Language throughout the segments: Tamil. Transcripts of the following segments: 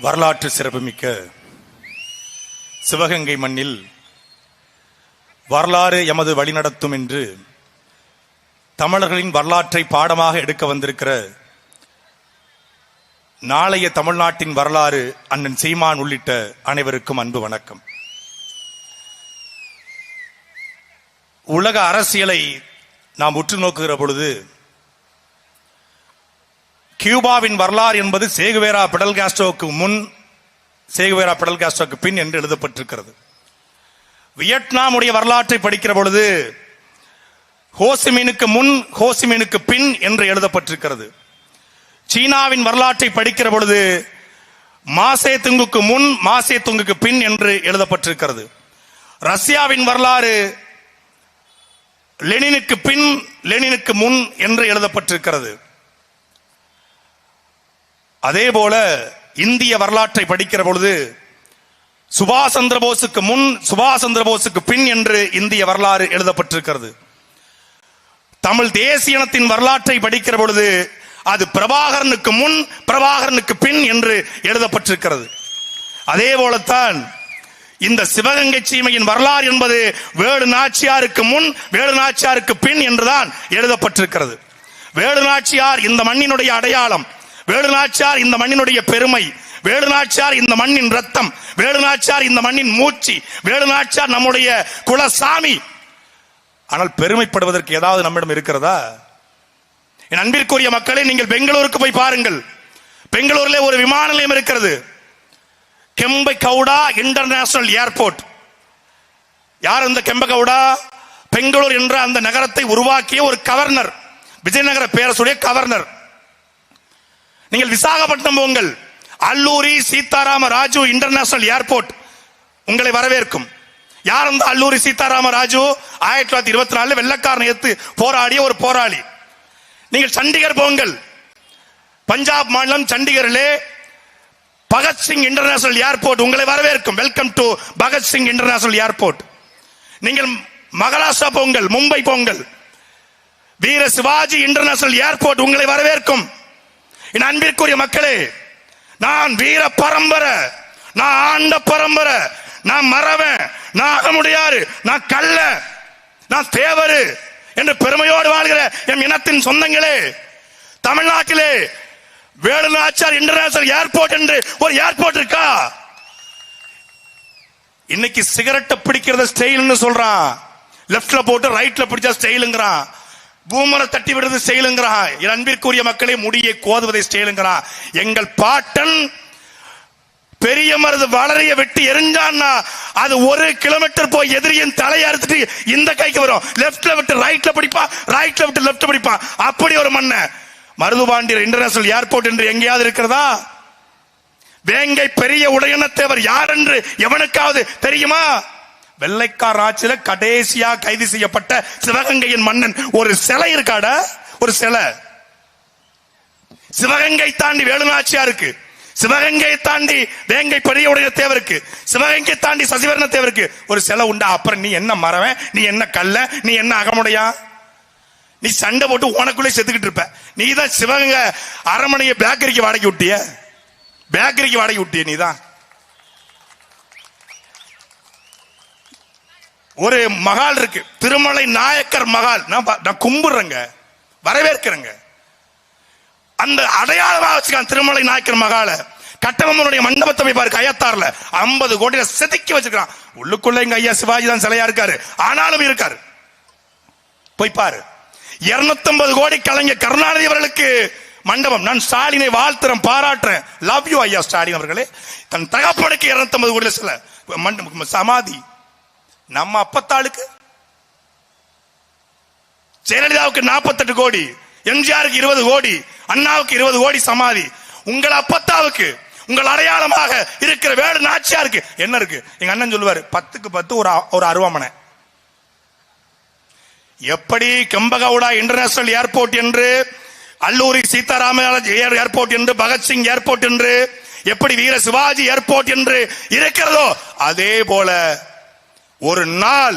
வரலாற்று சிறப்புமிக்க சிவகங்கை மண்ணில் வரலாறு எமது வழிநடத்தும் என்று தமிழர்களின் வரலாற்றை பாடமாக எடுக்க வந்திருக்கிற நாளைய தமிழ்நாட்டின் வரலாறு அண்ணன் சீமான் உள்ளிட்ட அனைவருக்கும் அன்பு வணக்கம். உலக அரசியலை நாம் உற்று நோக்குகிற பொழுது கியூபாவின் வரலாறு என்பது சேகுவேரா பிடல் காஸ்ட்ரோவுக்கு முன், சேகுவேரா பிடல் காஸ்ட்ரோவுக்கு பின் என்று எழுதப்பட்டிருக்கிறது. வியட்நாமுடைய வரலாற்றை படிக்கிற பொழுது ஹோசிமினுக்கு முன், ஹோசிமினுக்கு பின் என்று எழுதப்பட்டிருக்கிறது. சீனாவின் வரலாற்றை படிக்கிற பொழுது மாசே துங்குக்கு முன், மாசே துங்குக்கு பின் என்று எழுதப்பட்டிருக்கிறது. ரஷ்யாவின் வரலாறு லெனினுக்கு பின், லெனினுக்கு முன் என்று எழுதப்பட்டிருக்கிறது. அதே போல இந்திய வரலாற்றை படிக்கிற பொழுது சுபாஷ் சந்திர போஸுக்கு முன், சுபாஷ் சந்திர போஸுக்கு பின் என்று இந்திய வரலாறு எழுதப்பட்டிருக்கிறது. தமிழ் தேசிய இனத்தின் வரலாற்றை படிக்கிற பொழுது அது பிரபாகரனுக்கு முன், பிரபாகரனுக்கு பின் என்று எழுதப்பட்டிருக்கிறது. அதே போலத்தான் இந்த சிவகங்கை சீமையின் வரலாறு என்பது வேடு நாச்சியாருக்கு முன், வேடு நாச்சியாருக்கு பின் என்றுதான் எழுதப்பட்டிருக்கிறது. வேடு நாச்சியார் இந்த மண்ணினுடைய அடையாளம், வேடு நாச்சியார் இந்த மண்ணினுடைய பெருமை, வேடு நாச்சியார் இந்த மண்ணின் ரத்தம், வேடு நாச்சியார் இந்த மண்ணின் மூச்சு, வேடு நாச்சியார் நம்முடைய குலசாமி. ஆனால் பெருமைப்படுவதற்கு ஏதாவது நம்மிடம் இருக்கிறதா? என் அன்பிற்குரிய மக்களே, நீங்கள் பெங்களூருக்கு போய் பாருங்கள். பெங்களூரில் ஒரு விமான நிலையம் இருக்கிறது, கெம்பை கவுடா இன்டர்நேஷனல் ஏர்போர்ட். யார் அந்த கெம்பை கவுடா? பெங்களூர் என்ற அந்த நகரத்தை உருவாக்கிய ஒரு கவர்னர், விஜயநகர பேரரசுடைய கவர்னர். நீங்கள் விசாகப்பட்டினம் போங்கள், அல்லூரி சீதாராம ராஜு இன்டர்நேஷனல் ஏர்போர்ட் உங்களை வரவேற்கும். யார் அந்த அல்லூரி சீதாராம ராஜு? 1924 வெள்ளக்காரனை எதிர்த்து போராடிய ஒரு போராளி. நீங்கள் சண்டிகர் போங்கள், பஞ்சாப் மாநிலம் சண்டிகரிலே பகத்சிங் இன்டர்நேஷனல் ஏர்போர்ட் உங்களை வரவேற்கும். Welcome to Bhagat Singh international airport. நீங்கள் மகாராஷ்டிரா போங்கள், மும்பை போங்கள், வீர சிவாஜி இன்டர்நேஷனல் ஏர்போர்ட் உங்களை வரவேற்கும். என் அன்பிற்குரிய மக்களே, நான் வீர பரம்பரை, நான் ஆண்ட பரம்பரை, நான் மறவன், நான் அகமுடையாறு, நான் கள்ள, நான் தேவரு என்று பெருமையோடு வாழ்கிற என் இனத்தின் சொந்தங்களே, தமிழ்நாட்டிலே வேடு நாச்சியார் இன்டர்நேஷனல் ஏர்போர்ட் என்று ஒரு ஏர்போர்ட் இருக்கா? இன்னைக்கு சிகரெட்டை பிடிக்கிறத ஸ்டைல்னு சொல்றான், லெப்ட்ல போட்டு ரைட்ல பிடிச்சா ஸ்டைலுங்கிறான், பூமரை தட்டி விடுறது ஸ்டைலுங்கிறான். என் அன்பிற்குரிய மக்களே, முடியை கோதுவதை ஸ்டைலுங்கிறான். எங்கள் பாட்டன் பெரிய மருது வளரைய வெட்டி எரிஞ்சான்னா அது 1 கிலோமீட்டர் போய் எதிரியின் தலையை அறுத்துட்டு இந்த கைக்கு வரும். லெப்ட்ல விட்டு ரைட்ல பிடிப்பான், ரைட்ல விட்டு லெப்ட் பிடிப்பான். அப்படி ஒரு மண்ண மருதுபாண்டியர் இன்டர்நேஷனல் ஏர்போர்ட் என்று எங்கேயாவது இருக்கிறதா? வேங்கை பெரிய உடையனத்தேவர் யார் என்று எவனுக்காவது தெரியுமா? வெள்ளைக்கார ஆட்சியில கடைசியா கைது செய்யப்பட்ட சிவகங்கையின் மன்னன் ஒரு சிலை இருக்காடா, ஒரு சிலை. சிவகங்கை தாண்டி வேலுநாச்சியாருக்கு, சிவகங்கை தாண்டி வேங்கை பெரிய உடைய தேவருக்கு, சிவகங்கை தாண்டி சசிவர்ண தேவருக்கு ஒரு சிலை உண்டா? அப்புறம் நீ என்ன மறவன், நீ என்ன கல்ல, நீ என்ன அகமுடையா? நீ சண்டை போட்டு உனக்குள்ளே செத்துக்கிட்டு இருப்ப. நீ தான் சிவகங்கை அரண்மனையை பேக்கரிக்கு வாடகை விட்டிய, பேக்கரிக்கு வாடகை விட்டிய. நீதான் ஒரு மகால் இருக்கு, திருமலை நாயக்கர் மகால். நான் கும்பிடுறேங்க, வரவேற்கிறேங்க. அந்த அடையாளமா வச்சுக்கான் திருமலை நாயக்கர் மகால. கட்டபொம்மனுடைய மண்டபத்தை போய் பாரு, கயத்தாறுல 50 கோடியில செதுக்கி வச்சிருக்கான். உள்ளுக்குள்ள எங்க ஐயா சிவாஜி தான் சிலையா இருக்காரு, ஆனாலும் இருக்காரு. போய் பாரு. 250 கோடி கலைஞர் கருணாநிதி அவர்களுக்கு மண்டபம். நான் ஸ்டாலினை வாழ்த்துறேன், பாராட்டுறேன். லவ் யூ ஐயா ஸ்டாலின் அவர்களே. தன் தகப்பனுக்கு 250 கோடியில சிலை சமாதி. நம்ம அப்பத்தாளுக்கு ஜெயலலிதாவுக்கு 48 கோடி, எம்ஜிஆருக்கு 20 கோடி, அண்ணாவுக்கு 20 கோடி சமாதி. உங்கள் அப்பத்தாவுக்கு, உங்கள் அடையாளமாக இருக்கிற வேடு நாச்சியாருக்கு என்ன இருக்கு? எங்க அண்ணன் சொல்லுவாரு, 10க்கு 10 ஒரு அருவாமனை. எப்படி கெம்பகவுடா இன்டர்நேஷனல் ஏர்போர்ட் என்று, அல்லூரி சீதாராம ஏர்போர்ட் என்று, பகத்சிங் ஏர்போர்ட் என்று, எப்படி வீர சிவாஜி ஏர்போர்ட் என்று இருக்கிறதோ அதே போல ஒரு நாள்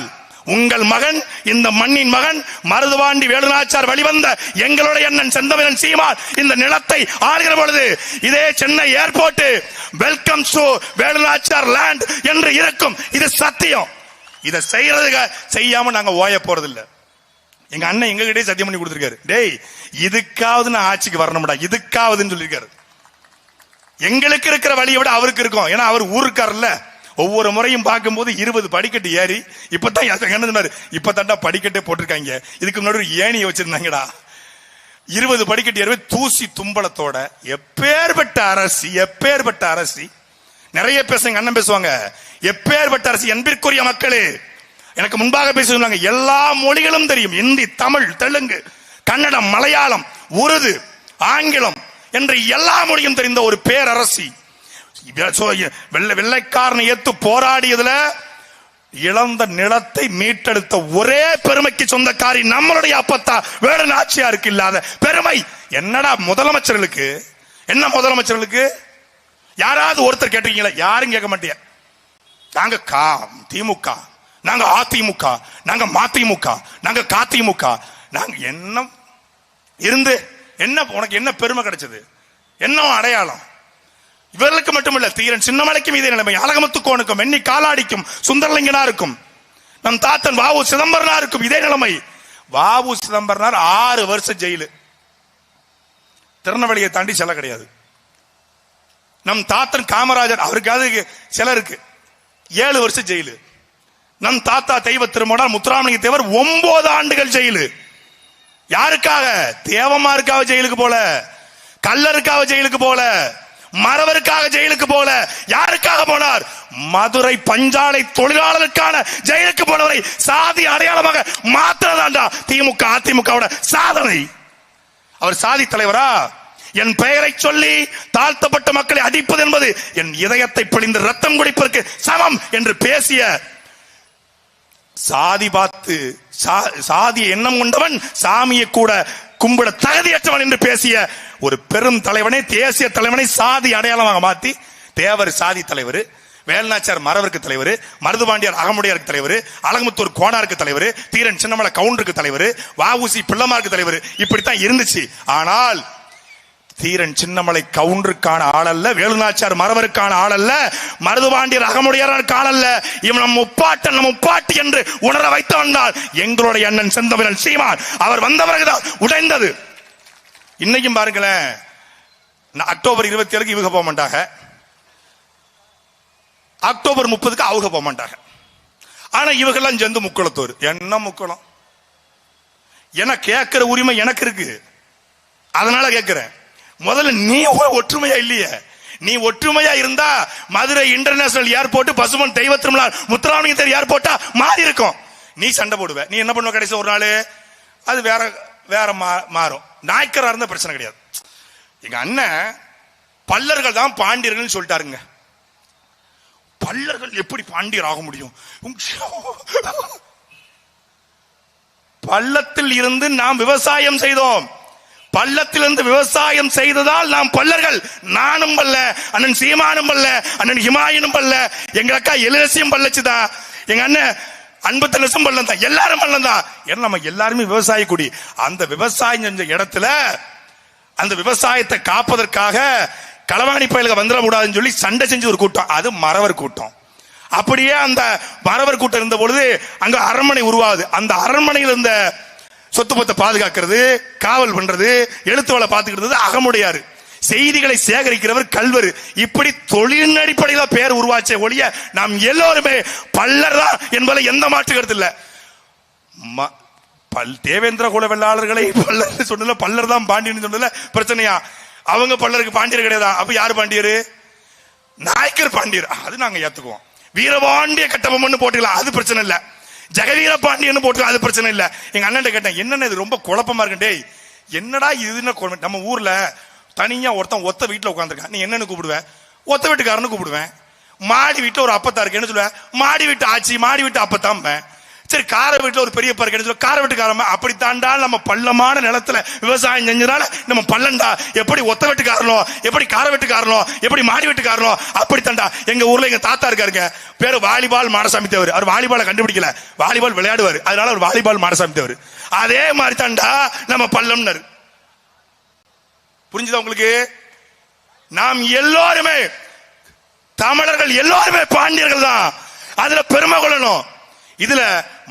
உங்கள் மகன், இந்த மண்ணின் மகன், மருதுபாண்டி வேலுநாச்சியார் வழிவந்த எங்களுடைய அண்ணன் செந்தமிழன் சீமான் இந்த நிலத்தை ஆளுகிற பொழுது இதே Chennai airport welcome to Velunachiyar land என்று இருக்கும். இது சத்தியம். இதை செய்யாம நாங்க ஓய போறதில்லை. எங்க அண்ணன் எங்க கிட்டே சத்தியம் பண்ணி கொடுத்திருக்காரு. டேய், இதுக்காவது நான் ஆட்சிக்கு வரணும்டா, இதுக்காவதுன்னு சொல்லியிருக்காரு. எங்களுக்கு இருக்கிற வழியை விட அவருக்கு இருக்கும். ஏன்னா அவர் ஊருக்காரல்ல. ஒவ்வொரு முறையும் பார்க்கும்போது 20 படிக்கட்டு ஏறி இப்பதான் இப்பதான்டா படிக்கட்டே போட்டிருக்காங்க. இதுக்கு முன்னாடி ஏணியை வச்சிருந்தாங்கடா. 20 படிக்கட்டு ஏறி தூசி தும்பளத்தோட எப்பேற்பட்ட அரசி. நிறைய பேசுங்க, அண்ணன் பேசுவாங்க. எப்பேற்பட்ட அரசு. என்பிற்குரிய மக்களே, எனக்கு முன்பாக பேசுவாங்க. எல்லா மொழிகளும் தெரியும். இந்தி, தமிழ், தெலுங்கு, கன்னடம், மலையாளம், உருது, ஆங்கிலம் என்று எல்லா மொழியும் தெரிந்த ஒரு பேரரசி. வெள்ளைக்காரனை ஏத்து போராடியதுல இழந்த நிலத்தை மீட்டெடுத்த ஒரே பெருமைக்கு சொந்தக்காரி நம்மளுடைய அப்பத்தா வேலுநாச்சியாருக்கு இல்லாத பெருமை என்னடா முதலமைச்சர்களுக்கு? என்ன முதலமைச்சர்களுக்கு? யாராவது ஒருத்தர் கேட்டீங்களா? யாரும் கேட்க மாட்டீங்க. நாங்க திமுக, நாங்க அதிமுக, நாங்க மதிமுக, நாங்க கதிமுக, நாங்க என்ன இருந்து என்ன உனக்கு என்ன பெருமை கிடைச்சது? என்ன அடையாளம்? இவர்களுக்கு மட்டுமல்ல, தீரன் சின்னமலைக்கும் இதே நிலைமை. அழகமுத்துக்கோனுக்கும், வெண்ணி காலாடிக்கும், சுந்தரலிங்கனாருக்கும், நம் தாத்தன் வாவு சிதம்பரனாருக்கும் இதே நிலைமை. வாவு சிதம்பரனார் 6 வருஷம் ஜெயிலு. திருநெல்வேலியை தாண்டி செல்ல கிடையாது. நம் தாத்தன் காமராஜர், அவருக்கு சிலருக்கு 7 வருஷம் ஜெயிலு. நம் தாத்தா தெய்வ திருமணம் முத்துராமலிங்க தேவர் 9 ஆண்டுகள் ஜெயிலு. யாருக்காக? தேவமாருக்காக ஜெயிலுக்கு போல, கல்லருக்காக ஜெயிலுக்கு போல, மறவருக்காக ஜெயிலுக்கு போல. யாருக்காக போனார்? மதுரை பஞ்சாலை தொழிலாளருக்கான ஜெயிலுக்கு போனவரை சாதி அடையாளமாக மாற்றதாண்டா திமுக அதிமுக சாதனை. அவர் சாதி தலைவரா? என் பெயரை சொல்லி தாழ்த்தப்பட்ட மக்களை அடிப்பது என்பது என் இதயத்தை பிழிந்து ரத்தம் குடிப்பதற்கு சமம் என்று பேசிய, சாதி பார்த்து சாதி எண்ணம் கொண்டவன் சாமியை கூட கும்பிட தகுதியற்றவன் என்று பேசிய ஒரு பெரும் தலைவனை, தேசிய தலைவனை சாதி அடையாளமாக மாத்தி, தேவர் சாதி தலைவர், வேலுநாச்சியார் மறவருக்கு தலைவர், மருதுபாண்டியார் அகமுடையாருக்கு தலைவர், அழகமுத்தூர் கோனாருக்கு தலைவர், தீரன் சின்னமலை கவுண்டருக்கு தலைவர், வஉசி பிள்ளமாருக்கு தலைவர். இப்படித்தான் இருந்துச்சு. ஆனால் தீரன் சின்னமலை கவுண்டருக்கான ஆள் அல்ல, வேலுநாச்சியார் மறவருக்கான ஆள் அல்ல, மருதுபாண்டியர் அகமுடையாருக்கு ஆள் அல்ல. இவன் நம் முப்பாட்டு என்று உணர வைத்தவன் தான் எங்களுடைய அண்ணன் செந்தமிழன் சீமான். அவர் வந்த பிறகுதான் உடைந்தது. இன்னைக்கும் பாருங்களேன், அக்டோபர் 27 இவங்க போக மாட்டாங்க, அக்டோபர் 30 அவங்க போக மாட்டாங்க. ஆனா இவங்கெல்லாம் சேர்ந்து முக்குளத்தோர். என்ன முக்குளம்? என கேட்கிற உரிமை எனக்கு இருக்கு. அதனால கேட்கிறேன். முதல்ல நீ ஒற்றுமையா இல்லையே. நீ ஒற்றுமையா இருந்தா மதுரை இன்டர்நேஷனல் ஏர்போர்ட், பசுமன் தெய்வ திருமலா முத்துராமலிங்க தேவர் ஏர்போர்ட்டா மாறி இருக்கும். நீ சண்டை போடுவ. நீ என்ன பண்ணுவ? கடைசி ஒரு நாள் அது வேற மாறும். நாய்க்கரா இருந்த பிரச்சனை கிடையாது. எங்க அண்ணன் பல்லர்கள் தான் பாண்டியர்கள் சொல்லிட்டாருங்க. பல்லர்கள் எப்படி பாண்டியர் ஆக முடியும்? பள்ளத்தில் இருந்து நாம் விவசாயம் செய்தோம். பள்ளத்திலிருந்து விவசாயம் செய்ததால் நாம் பல்லர்கள். நானும் பல்ல, அண்ணன் சீமானும் பல்ல, அண்ணன் ஹிமாயனும் பல்ல, எங்க அக்கா எலிரசியும் பல்லச்சுதான், எங்க அண்ணன் அன்புத்தனசும் பல்லம் தான், எல்லாரும் பல்லம் தான். ஏன்னா நம்ம எல்லாருமே விவசாய குடி. அந்த விவசாயம் செஞ்ச இடத்துல அந்த விவசாயத்தை காப்பதற்காக களவாணி பயலுக்கு வந்துடக்கூடாதுன்னு சொல்லி சண்டை செஞ்சு ஒரு கூட்டம், அது மறவர் கூட்டம். அப்படியே அந்த மறவர் கூட்டம் இருந்த பொழுது அங்க அரண்மனை உருவாகுது. அந்த அரண்மனையில் இருந்த சொத்து பத்தை பாதுகாக்கிறது, காவல் பண்றது, எழுத்து வேலை பார்த்துக்கிறது அகமுடையாரு, செய்திகளை சேகரிக்கிறவர் கல்வர். இப்படி தொழில் அடிப்படையில் பேர் உருவாச்சே ஒழிய நாம் எல்லோருமே பல்லர் தான் என்பதை எந்த மாற்று கருத்து இல்ல. தேவேந்திர குல வெள்ளாளர்களை பல்லர் சொன்னல, பல்லர் தான் பாண்டியன் சொன்னல பிரச்சனையா? அவங்க பல்லருக்கு பாண்டியர் கிடையாதா? அப்ப யாரு பாண்டியர்? நாயக்கர் பாண்டியர். அது நாங்க ஏத்துக்குவோம். வீரபாண்டிய கட்டபொம்மன் போட்டுக்கலாம், அது பிரச்சனை இல்ல. ஜெகவீர பாண்டியன் போட்டுக்கலாம், அது பிரச்சனை இல்ல. எங்க அண்ணன் கேட்டேன், என்னென்ன இது ரொம்ப குழப்பமா இருக்கு. டேய் என்னடா இதுன்னு, நம்ம ஊர்ல தனியா ஒருத்தன் ஒத்த வீட்டுல உட்காந்துருக்கான், நீ என்னன்னு கூப்பிடுவ? ஒத்த வீட்டுக்காரன்னு கூப்பிடுவேன். மாடி வீட்டுல ஒரு அப்பத்தா இருக்கு என்ன சொல்லுவேன்? மாடி வீட்டு ஆச்சி, மாடி வீட்டு அப்பத்தான். சரி, கார வீட்டுல ஒரு பெரிய பறக்க கார வீட்டுக்காரமா அப்படித்தாண்டா நம்ம பள்ளமான நிலத்துல விவசாயம் செஞ்சதால நம்ம பள்ளண்டா. எப்படி ஒத்த வீட்டுக்காரனோ, எப்படி கார வீட்டுக்காரனோ, எப்படி மாடி வீட்டுக்காரனோ அப்படித்தாண்டா. எங்க ஊர்ல எங்க தாத்தா இருக்காருங்க, பேரு வாலிபால் மாடசாமி தேவர். அவர் வாலிபாலை கண்டுபிடிக்கல, வாலிபால் விளையாடுவார், அதனால அவர் வாலிபால் மாடசாமி தேவர். அதே மாதிரி தாண்டா நம்ம பள்ளம்னர். புரிஞ்சுதா உங்களுக்கு? நாம் எல்லோருமே தமிழர்கள், எல்லோருமே பாண்டியர்கள் தான். அதுல பெருமை கொள்ளணும். இதுல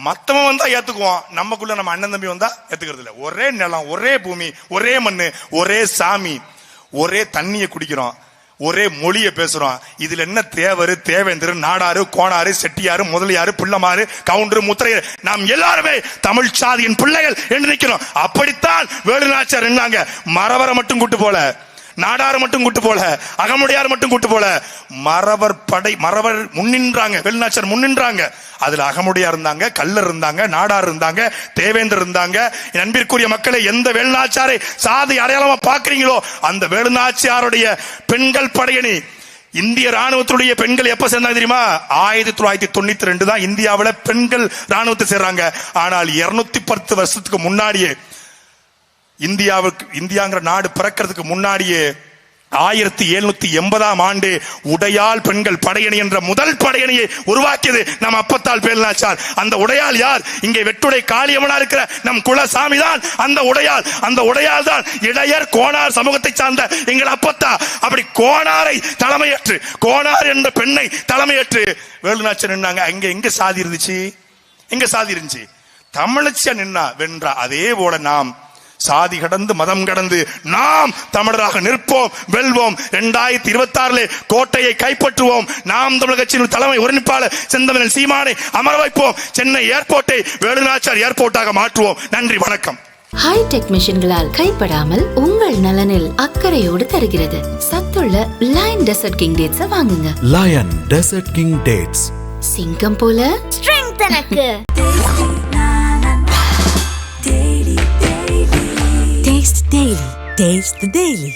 மத்தவன் வந்தா ஏத்துக்குவோம், நமக்குள்ள நம்ம அண்ணன் தம்பி வந்தா ஏத்துக்கிறது இல்ல. ஒரே நிலம், ஒரே பூமி, ஒரே மண்ணு, ஒரே சாமி, ஒரே தண்ணியை குடிக்கிறோம், ஒரே மொழியை பேசுறோம். இதுல என்ன தேவர், தேவேந்திரன், நாடாரு, கோணாரு, செட்டியாரு, முதலியாரு, பிள்ளமாறு, கவுண்டர், முத்திரையர், நாம் எல்லாருமே தமிழ் சாதியின் பிள்ளைகள் என்று நிற்கிறோம். அப்படித்தான் வேலுநாச்சியார் என்னாங்க. மறவரை மட்டும் கூட்டு போல, நாடாறு மட்டும் கூட்டு போல, அகமுடையார் மட்டும் கூட்டு போல, மறவர் முன்னின்றாங்க, வேலுநாச்சியார் முன்னின்றாங்க. அதுல அகமுடையார் இருந்தாங்க, கல்லர் இருந்தாங்க, நாடார் இருந்தாங்க, தேவேந்தர் இருந்தாங்க. அன்பிற்குரிய மக்களை, எந்த வேலுநாச்சியாரை சாதி அடையாளமா பாக்குறீங்களோ அந்த வேலுநாச்சியாருடைய பெண்கள் படையணி. இந்திய ராணுவத்துடைய பெண்கள் எப்ப சேர்ந்தாங்க தெரியுமா? 1992 தான் இந்தியாவில் பெண்கள் ராணுவத்தை சேர்றாங்க. ஆனால் 210 வருஷத்துக்கு முன்னாடியே, இந்தியாங்கிற நாடு பிறக்கிறதுக்கு முன்னாடியே 1780ஆம் ஆண்டு உடையாள் பெண்கள் படையணி என்ற முதல் படையணியை உருவாக்கியது நம் அப்பத்தால் வேலுநாச்சியார். அந்த உடையாள் யார்? இங்கே வெட்டுடை காளியம்மனா இருக்கிற நம் குலசாமி தான் அந்த உடையாள். அந்த உடையாள் தான் இடையர் கோணார் சமூகத்தை சார்ந்த எங்கள் அப்பத்தா. அப்படி கோணாரை தலைமையேற்று, கோணார் என்ற பெண்ணை தலைமையேற்று வேலுநாச்சியார் நின்னாங்க. அங்க எங்க சாதி இருந்துச்சு? எங்க சாதி இருந்துச்சு? தமிழச்சியா நின்னா வென்றா. அதே போல நாம் சாதி கடந்து, மதம் கடந்து நாம் தமிழராக நிற்போம், வெல்வோம். 2026 கோட்டையை கைப்பற்றுவோம். நாம் தமிழர் கட்சியின் தலைமை ஒருங்கிணைப்பாளர் செந்தமிழன் சீமானை அமர வைப்போம். சென்னை ஏர்போர்ட்டை வேலுநாச்சியார் ஏர்போர்ட்டாக மாற்றுவோம். நன்றி, வணக்கம். ஹைடெக் மிஷின்களால் கைப்படாமல் உங்கள் நலனில் அக்கறையோடு தருகிறது சத்துள்ள லயன் டெசர்ட் கிங் டேட்ஸ் வாங்குங்க. லயன் டெசர்ட் கிங் டேட்ஸ், சிங்கம் போல ஸ்ட்ரெங்த் எனக்கு. Taste Daily. Taste the Daily.